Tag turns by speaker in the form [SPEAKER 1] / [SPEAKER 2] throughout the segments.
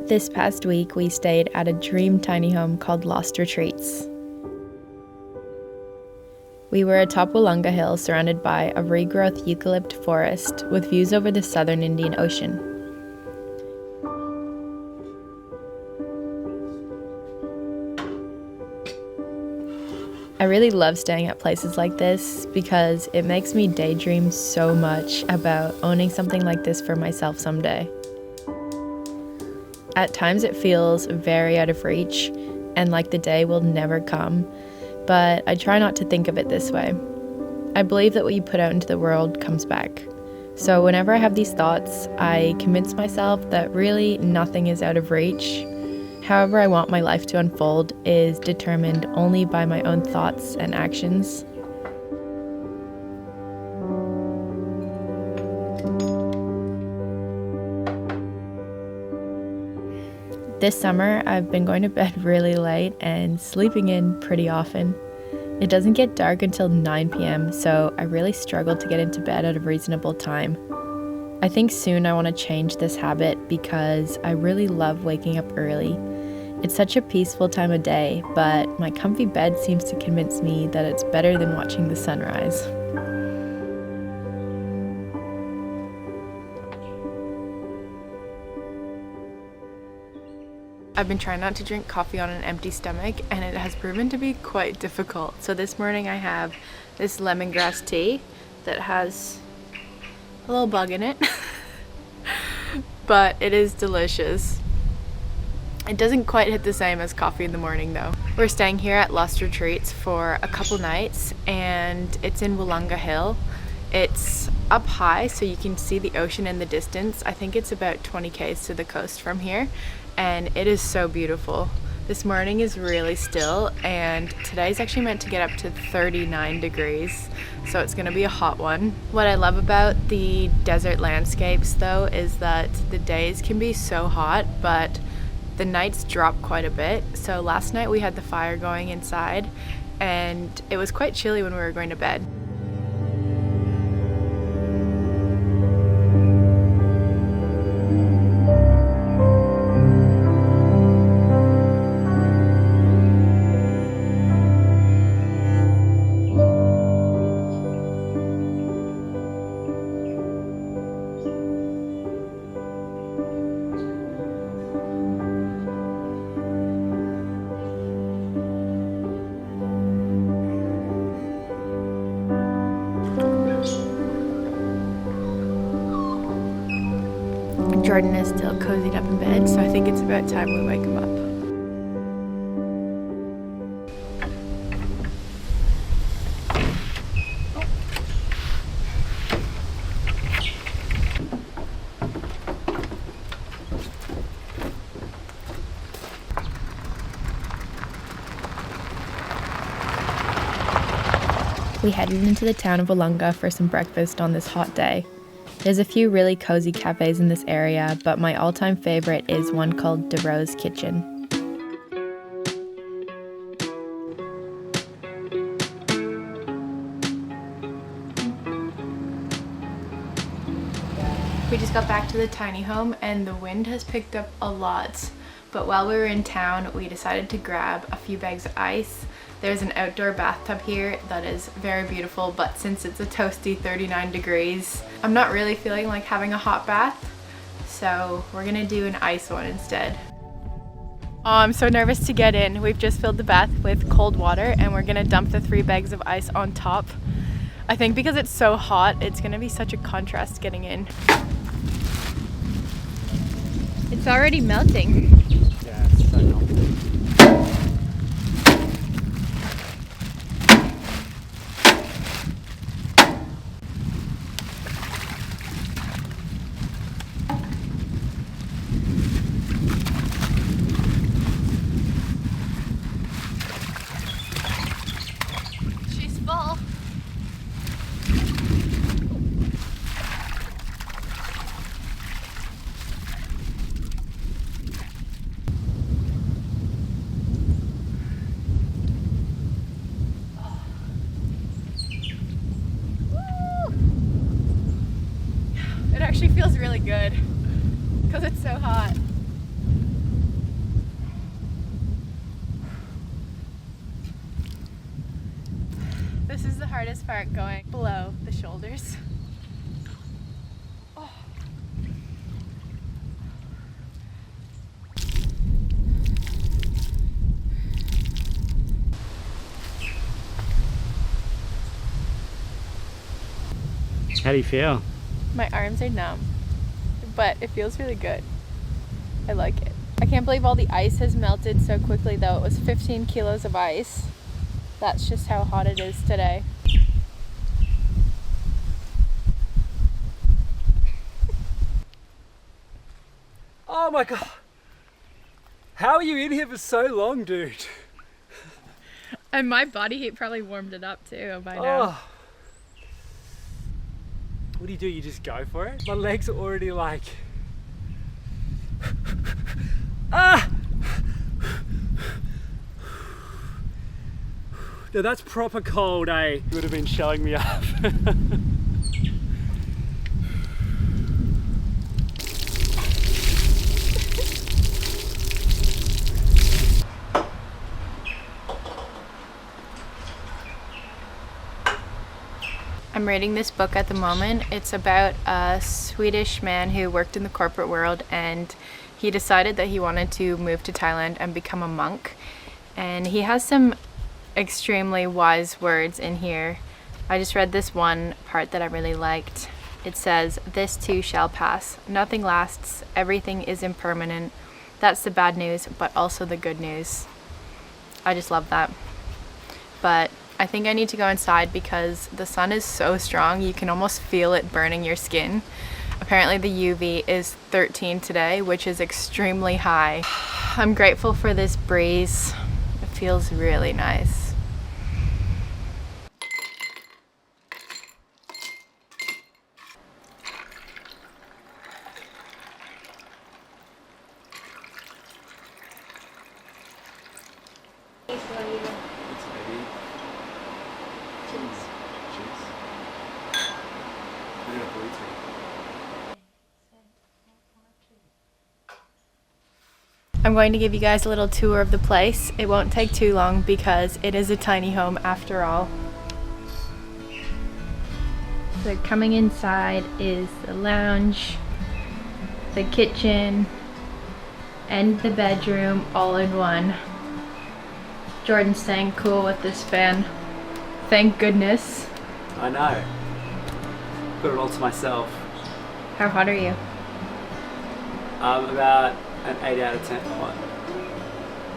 [SPEAKER 1] This past week, we stayed at a dream tiny home called Lost Retreats. We were atop Wollonga Hill surrounded by a regrowth eucalypt forest with views over the southern Indian Ocean. I really love staying at places like this because it makes me daydream so much about owning something like this for myself someday. At times it feels very out of reach and like the day will never come, but I try not to think of it this way. I believe that what you put out into the world comes back. So whenever I have these thoughts, I convince myself that really nothing is out of reach. However I want my life to unfold is determined only by my own thoughts and actions. This summer, I've been going to bed really late and sleeping in pretty often. It doesn't get dark until 9 p.m., so I really struggle to get into bed at a reasonable time. I think soon I want to change this habit because I really love waking up early. It's such a peaceful time of day, but my comfy bed seems to convince me that it's better than watching the sunrise. I've been trying not to drink coffee on an empty stomach and it has proven to be quite difficult. So this morning I have this lemongrass tea that has a little bug in it, but it is delicious. It doesn't quite hit the same as coffee in the morning though. We're staying here at Lost Retreats for a couple nights and it's in Wollonga Hill. It's up high so you can see the ocean in the distance. I think it's about 20 k's to the coast from here and it is so beautiful. This morning is really still and today's actually meant to get up to 39 degrees, so it's gonna be a hot one. What I love about the desert landscapes though is that the days can be so hot, but the nights drop quite a bit. So last night we had the fire going inside and it was quite chilly when we were going to bed. Jordan is still cozied up in bed, so I think it's about time we wake him up. We headed into the town of Wollonga for some breakfast on this hot day. There's a few really cozy cafes in this area, but my all-time favorite is one called De Rose Kitchen. We just got back to the tiny home and the wind has picked up a lot, but while we were in town, we decided to grab a few bags of ice. There's an outdoor bathtub here that is very beautiful, but since it's a toasty 39 degrees, I'm not really feeling like having a hot bath, so we're gonna do an ice one instead. Oh, I'm so nervous to get in. We've just filled the bath with cold water and we're gonna dump the 3 bags of ice on top. I think because it's so hot, it's gonna be such a contrast getting in. It's already melting.
[SPEAKER 2] Yeah, it's so melting.
[SPEAKER 1] She's full. It actually feels really good because it's so hot. part going below the shoulders. Oh.
[SPEAKER 2] How do you feel?
[SPEAKER 1] My arms are numb, but it feels really good. I like it. I can't believe all the ice has melted so quickly though. It was 15 kilos of ice. That's just how hot it is today.
[SPEAKER 2] Oh my god! How are you in here for so long, dude?
[SPEAKER 1] And my body heat probably warmed it up too by now.
[SPEAKER 2] Oh. What do? You just go for it? My legs are already like... ah! No, that's proper cold, eh? You would have been showing me up.
[SPEAKER 1] I'm reading this book at the moment. It's about a Swedish man who worked in the corporate world, and he decided that he wanted to move to Thailand and become a monk. And he has some extremely wise words in here. I just read this one part that I really liked. It says, "This too shall pass. Nothing lasts. Everything is impermanent. That's the bad news, but also the good news." I just love that. But I think I need to go inside because the sun is so strong you can almost feel it burning your skin. Apparently the UV is 13 today, which is extremely high. I'm grateful for this breeze. It feels really nice. I'm going to give you guys a little tour of the place. It won't take too long because it is a tiny home after all. So coming inside is the lounge, the kitchen, and the bedroom all in one. Jordan's staying cool with this fan. Thank goodness.
[SPEAKER 2] I know. Got it all to myself.
[SPEAKER 1] How hot are you?
[SPEAKER 2] About an 8 out of 10 hot.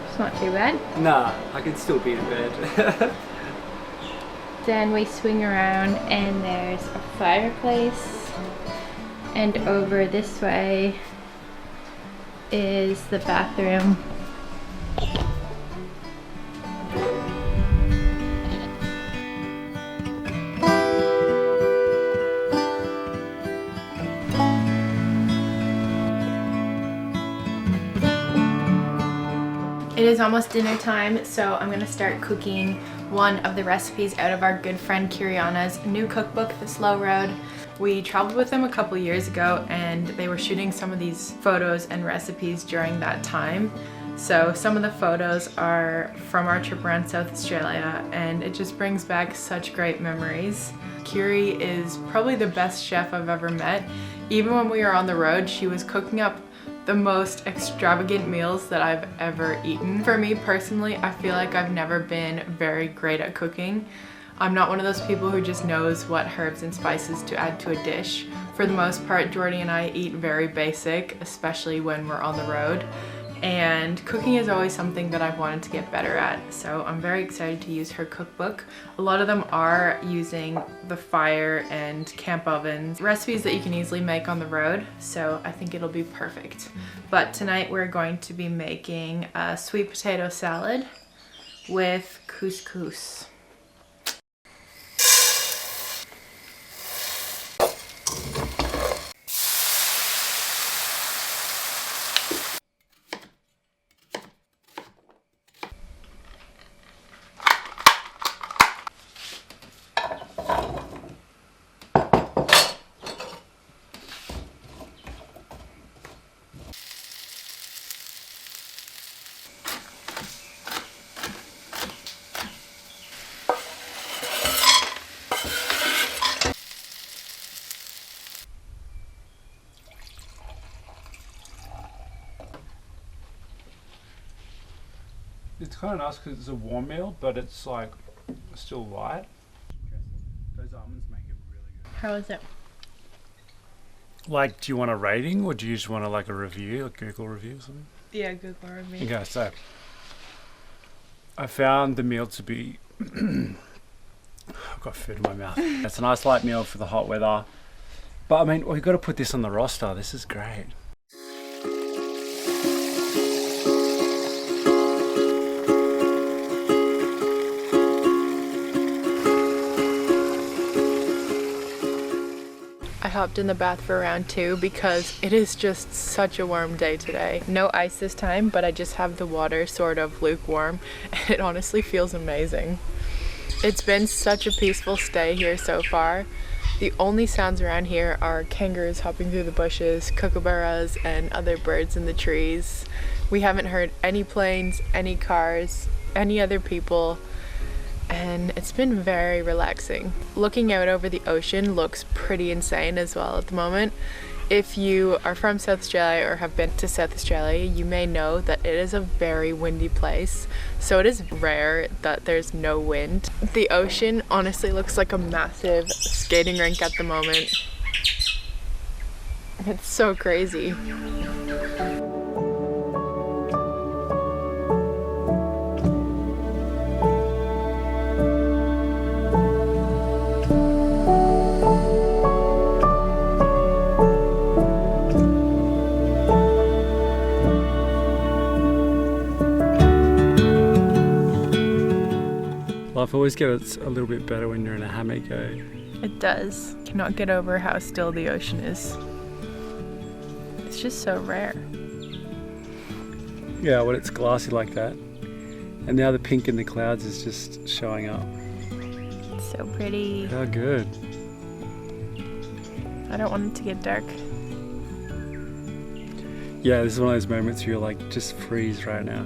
[SPEAKER 1] It's not too bad.
[SPEAKER 2] Nah, I can still be in bed.
[SPEAKER 1] Then we swing around and there's a fireplace, and over this way is the bathroom. It is almost dinner time, so I'm gonna start cooking one of the recipes out of our good friend Kiriana's new cookbook, The Slow Road. We traveled with them a couple years ago and they were shooting some of these photos and recipes during that time. So some of the photos are from our trip around South Australia, and it just brings back such great memories. Kiri is probably the best chef I've ever met. Even when we were on the road, she was cooking up the most extravagant meals that I've ever eaten. For me personally, I feel like I've never been very great at cooking. I'm not one of those people who just knows what herbs and spices to add to a dish. For the most part, Jordy and I eat very basic, especially when we're on the road. And cooking is always something that I've wanted to get better at, so I'm very excited to use her cookbook. A lot of them are using the fire and camp ovens, recipes that you can easily make on the road, so I think it'll be perfect. But tonight we're going to be making a sweet potato salad with couscous.
[SPEAKER 2] It's kind of nice because it's a warm meal, but it's like still light. Those almonds make it really good.
[SPEAKER 1] How is it?
[SPEAKER 2] Like, do you want a rating or do you just want a review, a Google review or something?
[SPEAKER 1] Yeah, Google review.
[SPEAKER 2] Okay, so I found the meal to be. I've got food in my mouth. It's a nice light meal for the hot weather. But I mean, we've got to put this on the roster. This is great.
[SPEAKER 1] I hopped in the bath for round 2 because it is just such a warm day today. No ice this time, but I just have the water sort of lukewarm and it honestly feels amazing. It's been such a peaceful stay here so far. The only sounds around here are kangaroos hopping through the bushes, kookaburras, and other birds in the trees. We haven't heard any planes, any cars, any other people, and it's been very relaxing. Looking out over the ocean looks pretty insane as well at the moment. If you are from South Australia or have been to South Australia, you may know that it is a very windy place, so it is rare that there's no wind. The ocean honestly looks like a massive skating rink at the moment. It's so crazy.
[SPEAKER 2] Life always gets a little bit better when you're in a hammock, eh?
[SPEAKER 1] It does. Cannot get over how still the ocean is. It's just so rare.
[SPEAKER 2] Yeah, when it's glassy like that. And now the pink in the clouds is just showing up.
[SPEAKER 1] It's so pretty.
[SPEAKER 2] How good.
[SPEAKER 1] I don't want it to get dark.
[SPEAKER 2] Yeah, this is one of those moments where you're like, just freeze right now.